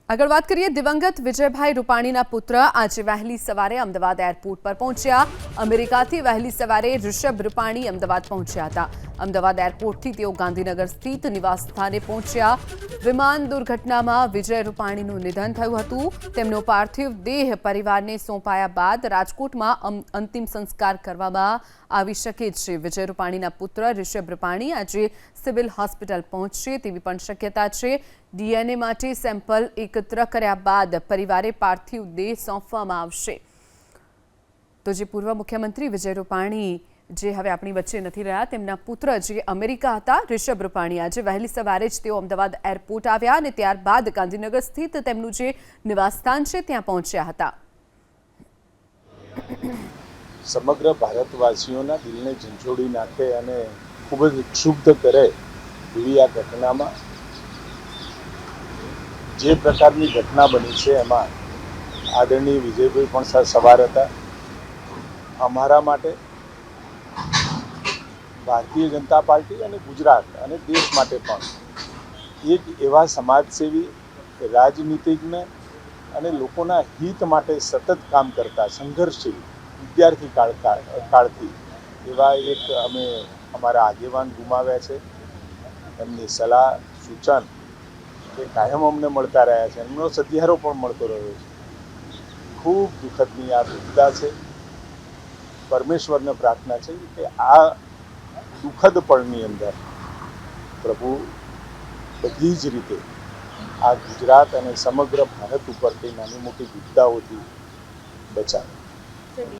આગળ વાત કરીએ દિવંગત વિજયભાઈ રૂપાણીના પુત્ર આજે વહેલી સવારે અમદાવાદ એરપોર્ટ પર પહોંચ્યા। અમેરિકાથી વહેલી સવારે ઋષભ રૂપાણી અમદાવાદ પહોંચ્યા હતા। અમદાવાદ એરપોર્ટથી તેઓ ગાંધીનગર સ્થિત નિવાસસ્થાને પહોંચ્યા। વિમાન દુર્ઘટનામાં વિજય રૂપાણીનું નિધન થયું હતું। તેમનો પાર્થિવ દેહ પરિવારને સોંપાયા બાદ રાજકોટમાં અંતિમ સંસ્કાર કરવામાં આવી શકે છે। વિજય રૂપાણીના પુત્ર ઋષભ રૂપાણી આજે સિવિલ હોસ્પિટલ પહોંચશે તેવી પણ શક્યતા છે। ડીએનએ માટે સેમ્પલ એકત્ર કર્યા બાદ પરિવારે પાર્થિવ દેહ સોંપવામાં આવશે। તો જે પૂર્વ મુખ્યમંત્રી વિજય રૂપાણી જે હવે આપણી વચ્ચે નથી રહ્યા, તેમના પુત્ર જે અમેરિકા હતા ઋષભ રૂપાણી આજે વહેલી સવારે જ તેઓ અમદાવાદ એરપોર્ટ આવ્યા અને ત્યારબાદ ગાંધીનગર સ્થિત તેમનું જે નિવાસસ્થાન છે ત્યાં પહોંચ્યા હતા। સમગ્ર ભારતવાસીઓના દિલને ઝંઝોડી નાખે અને ખૂબ જ ક્ષુબ્ધ કરે એવી આ ઘટનામાં જે પ્રકારની ઘટના બની છે એમાં આદરણીય વિજયભાઈ પણ સવાર હતા। અમારા માટે ભારતીય જનતા પાર્ટી અને ગુજરાત અને દેશ માટે પણ એક એવા સમાજસેવી, રાજનીતિજ્ઞ અને લોકોના હિત માટે સતત કામ કરતા સંઘર્ષશીલ વિદ્યાર્થી કાળથી એવા એક અમે અમારા આગેવાન ગુમાવ્યા છે। એમની સલાહ સૂચન એ કાયમ અમને મળતા રહ્યા છે, એમનો સધિયારો પણ મળતો રહ્યો છે। ખૂબ દુઃખદની આ વિપદા છે। પરમેશ્વરને પ્રાર્થના છે કે આ દુઃખદ પળની અંદર પ્રભુ બધી જ રીતે આ ગુજરાત અને સમગ્ર ભારત ઉપર કઈ નાની મોટી વિપદાઓથી બચાવે।